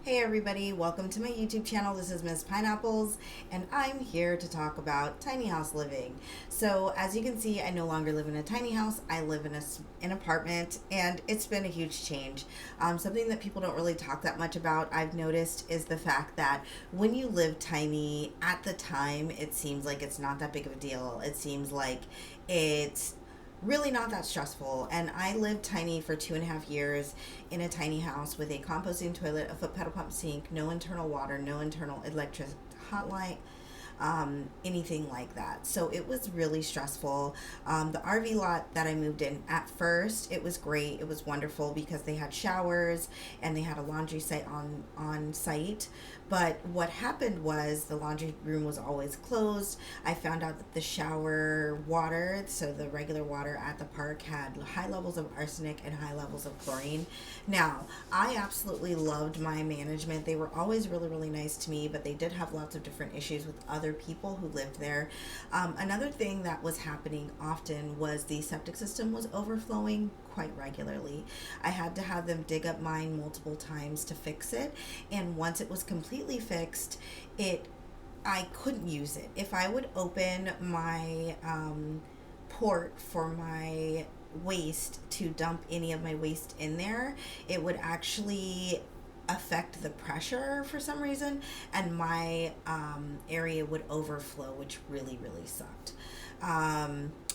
Hey everybody, welcome to my YouTube channel. This is Miss Pineapples and I'm here to talk about tiny house living. So as you can see, I no longer live in a tiny house. I live in an apartment and it's been a huge change. Something that people don't really talk that much about, I've noticed, is the fact that when you live tiny, at the time, it seems like it's not that big of a deal. It seems like it's really not that stressful. And I lived tiny for 2.5 years in a tiny house with a composting toilet, a foot pedal pump sink, no internal water, no internal electric hot light, anything like that. So it was really stressful. The RV lot that I moved in at first, it was great. It was wonderful because they had showers and they had a laundry site on site. But what happened was the laundry room was always closed. I found out that the shower water, so the regular water at the park, had high levels of arsenic and high levels of chlorine. Now, I absolutely loved my management. They were always really, really nice to me, but they did have lots of different issues with other people who lived there. Another thing that was happening often was the septic system was overflowing quite regularly. I had to have them dig up mine multiple times to fix it, and once it was completely fixed, it I couldn't use it. If I would open my port for my waste to dump any of my waste in there, it would actually affect the pressure for some reason, and my area would overflow, which really, really sucked.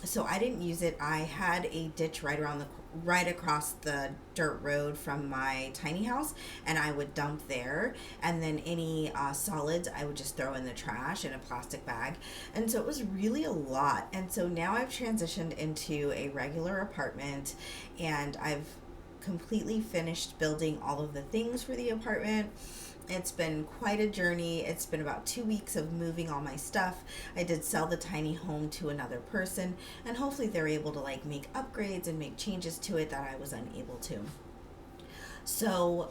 So I didn't use it. I had a ditch right across the dirt road from my tiny house, and I would dump there, and then any solids I would just throw in the trash in a plastic bag. And so it was really a lot. And so now I've transitioned into a regular apartment, and I've completely finished building all of the things for the apartment. It's been quite a journey. It's been about 2 weeks of moving all my stuff. I did sell the tiny home to another person, and hopefully they're able to make upgrades and make changes to it that I was unable to. So,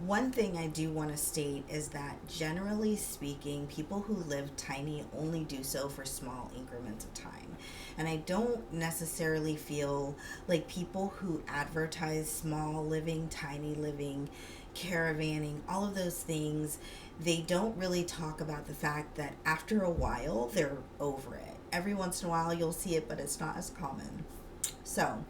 one thing I do want to state is that generally speaking, people who live tiny only do so for small increments of time. And I don't necessarily feel like people who advertise small living, tiny living, caravanning, all of those things, they don't really talk about the fact that after a while, they're over it. Every once in a while, you'll see it, but it's not as common. So,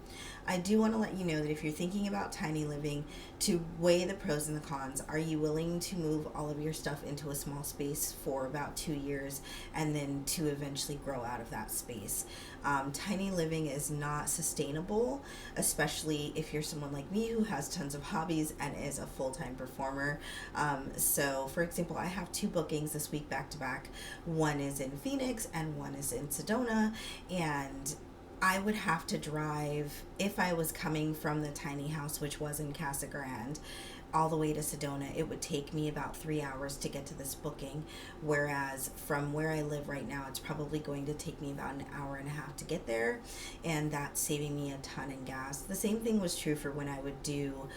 I do want to let you know that if you're thinking about tiny living, to weigh the pros and the cons. Are you willing to move all of your stuff into a small space for about 2 years and then to eventually grow out of that space? Tiny living is not sustainable, especially if you're someone like me who has tons of hobbies and is a full-time performer. So, for example, I have 2 bookings this week back to back. One is in Phoenix and one is in Sedona, and I would have to drive, if I was coming from the tiny house, which was in Casa Grande, all the way to Sedona. It would take me about 3 hours to get to this booking, whereas from where I live right now, it's probably going to take me about an hour and a half to get there, and that's saving me a ton in gas. The same thing was true for when I would do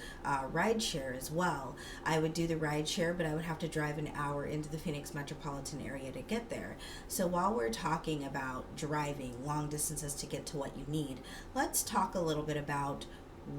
ride share as well. I would do the ride share, but I would have to drive an hour into the Phoenix metropolitan area to get there. So while we're talking about driving long distances to get to what you need, let's talk a little bit about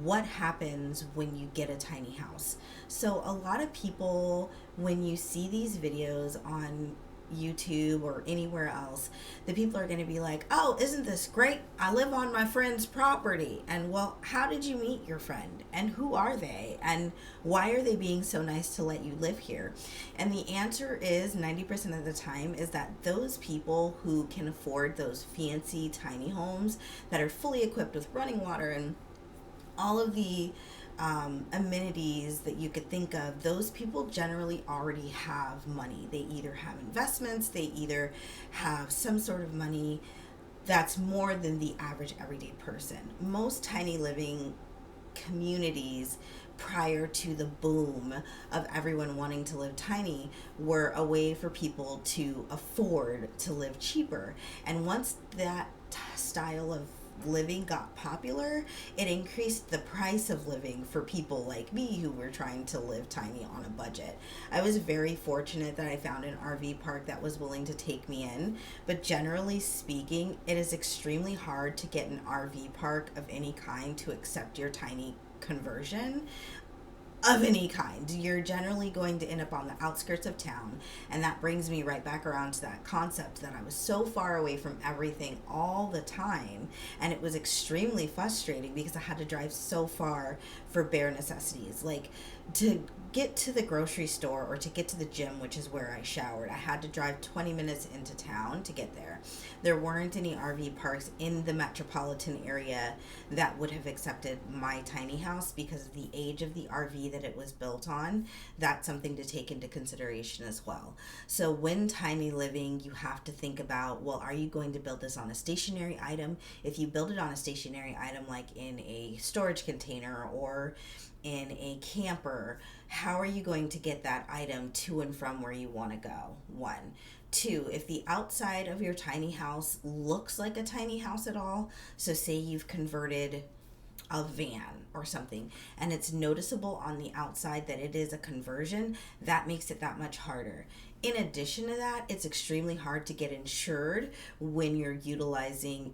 what happens when you get a tiny house. So a lot of people, when you see these videos on YouTube or anywhere else, the people are going to be like, oh, isn't this great? I live on my friend's property. And well, how did you meet your friend? And who are they? And why are they being so nice to let you live here? And the answer is 90% of the time is that those people who can afford those fancy tiny homes that are fully equipped with running water and all of the amenities that you could think of, those people generally already have money. They either have investments, they either have some sort of money that's more than the average everyday person. Most tiny living communities prior to the boom of everyone wanting to live tiny were a way for people to afford to live cheaper. And once that style of living got popular, it increased the price of living for people like me who were trying to live tiny on a budget. I was very fortunate that I found an RV park that was willing to take me in, but generally speaking, it is extremely hard to get an RV park of any kind to accept your tiny conversion. of any kind. You're generally going to end up on the outskirts of town. And that brings me right back around to that concept that I was so far away from everything all the time. And it was extremely frustrating because I had to drive so far for bare necessities. Like to get to the grocery store or to get to the gym, which is where I showered, I had to drive 20 minutes into town to get there. There weren't any RV parks in the metropolitan area that would have accepted my tiny house because of the age of the RV that it was built on. That's something to take into consideration as well. So when tiny living, you have to think about, well, are you going to build this on a stationary item? If you build it on a stationary item like in a storage container or in a camper, how are you going to get that item to and from where you want to go? One. Two, if the outside of your tiny house looks like a tiny house at all, so say you've converted a van or something and it's noticeable on the outside that it is a conversion, that makes it that much harder. In addition to that, it's extremely hard to get insured when you're utilizing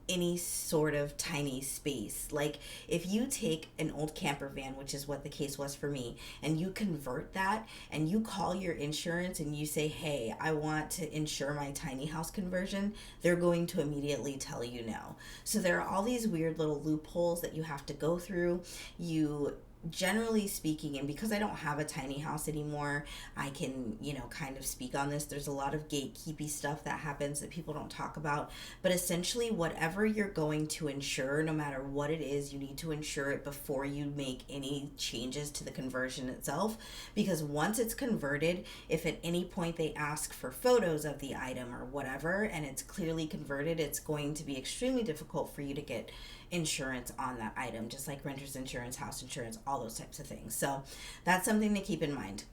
any sort of tiny space. Like if you take an old camper van, which is what the case was for me, and you convert that and you call your insurance and you say, hey, I want to insure my tiny house conversion, they're going to immediately tell you no. So there are all these weird little loopholes that you have to go through. You generally speaking, and because I don't have a tiny house anymore, I can, kind of speak on this. There's a lot of gatekeepy stuff that happens that people don't talk about. But essentially, whatever you're going to insure, no matter what it is, you need to insure it before you make any changes to the conversion itself. Because once it's converted, if at any point they ask for photos of the item or whatever, and it's clearly converted, it's going to be extremely difficult for you to get insurance on that item, just like renter's insurance, house insurance, all those types of things. So that's something to keep in mind.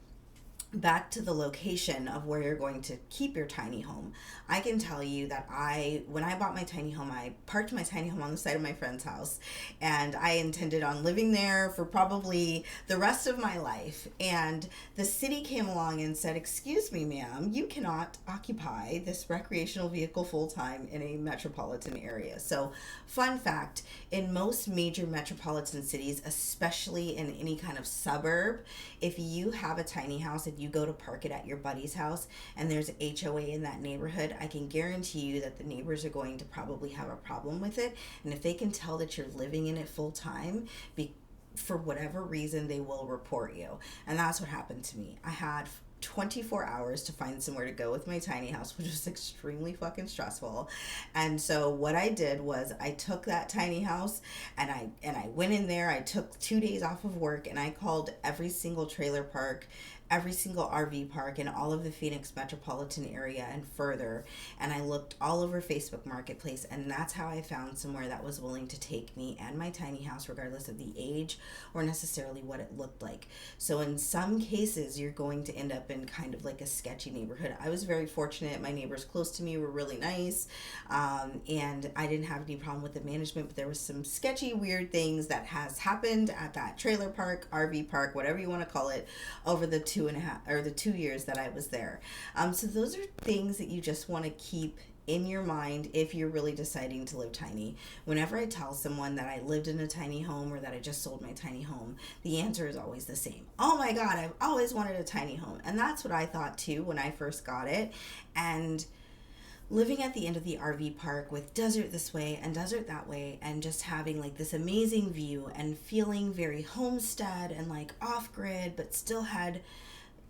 Back to the location of where you're going to keep your tiny home. I can tell you that when I bought my tiny home, I parked my tiny home on the side of my friend's house, and I intended on living there for probably the rest of my life. And the city came along and said, excuse me, ma'am, you cannot occupy this recreational vehicle full time in a metropolitan area. So fun fact, in most major metropolitan cities, especially in any kind of suburb, if you have a tiny house and you go to park it at your buddy's house and there's HOA in that neighborhood, I can guarantee you that the neighbors are going to probably have a problem with it. And if they can tell that you're living in it full time, for whatever reason, they will report you. And that's what happened to me. I had 24 hours to find somewhere to go with my tiny house, which was extremely fucking stressful. And so what I did was I took that tiny house and I went in there. I took 2 days off of work and I called every single trailer park, every single RV park in all of the Phoenix metropolitan area and further, and I looked all over Facebook Marketplace, and that's how I found somewhere that was willing to take me and my tiny house regardless of the age or necessarily what it looked like. So in some cases you're going to end up in kind of like a sketchy neighborhood. I was very fortunate. My neighbors close to me were really nice, and I didn't have any problem with the management, but there was some sketchy weird things that has happened at that trailer park, RV park, whatever you want to call it, over the 2 years that I was there. So those are things that you just want to keep in your mind if you're really deciding to live tiny. Whenever I tell someone that I lived in a tiny home or that I just sold my tiny home, the answer is always the same. Oh my God, I've always wanted a tiny home. And that's what I thought too when I first got it. And living at the end of the RV park with desert this way and desert that way, and just having like this amazing view and feeling very homestead and like off grid, but still had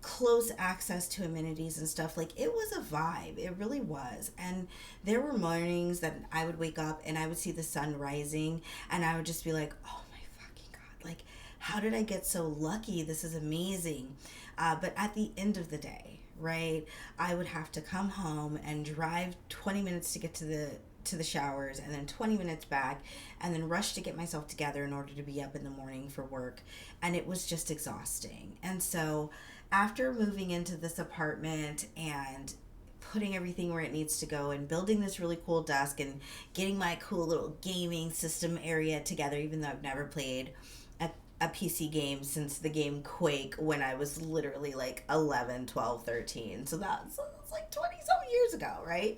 close access to amenities and stuff. Like, it was a vibe. It really was. And there were mornings that I would wake up and I would see the sun rising and I would just be like, oh my fucking God, like, how did I get so lucky? This is amazing. But at the end of the day, right, I would have to come home and drive 20 minutes to get to the showers, and then 20 minutes back, and then rush to get myself together in order to be up in the morning for work. And it was just exhausting. And so after moving into this apartment and putting everything where it needs to go and building this really cool desk and getting my cool little gaming system area together, even though I've never played a PC game since the game Quake when I was literally like 11, 12, 13. So that's like 20 some years ago, right?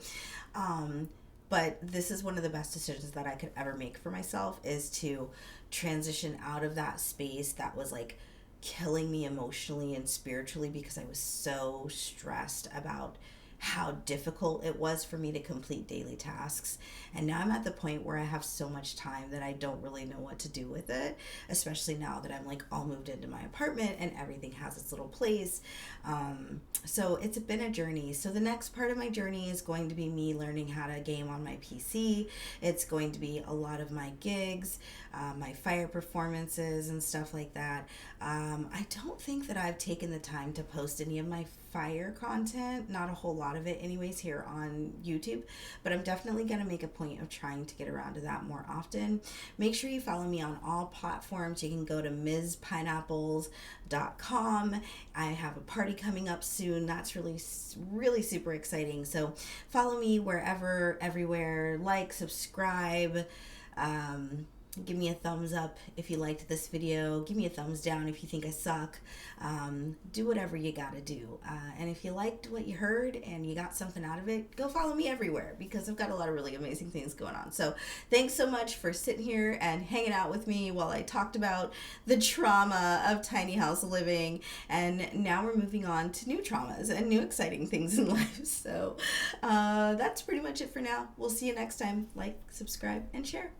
But this is one of the best decisions that I could ever make for myself, is to transition out of that space that was like killing me emotionally and spiritually because I was so stressed about how difficult it was for me to complete daily tasks. And now I'm at the point where I have so much time that I don't really know what to do with it, especially now that I'm like all moved into my apartment and everything has its little place. So it's been a journey. So the next part of my journey is going to be me learning how to game on my PC. It's going to be a lot of my gigs, my fire performances and stuff like that. I don't think that I've taken the time to post any of my fire content, not a whole lot of it anyways here on YouTube, but I'm definitely going to make a point of trying to get around to that more often. Make sure you follow me on all platforms. You can go to MsPineapples.com. I have a party coming up soon. That's really super exciting. So follow me wherever, everywhere, like, subscribe, give me a thumbs up if you liked this video. Give me a thumbs down if you think I suck. Do whatever you gotta do. And if you liked what you heard and you got something out of it, go follow me everywhere because I've got a lot of really amazing things going on. So thanks so much for sitting here and hanging out with me while I talked about the trauma of tiny house living. And now we're moving on to new traumas and new exciting things in life. So that's pretty much it for now. We'll see you next time. Like, subscribe, and share.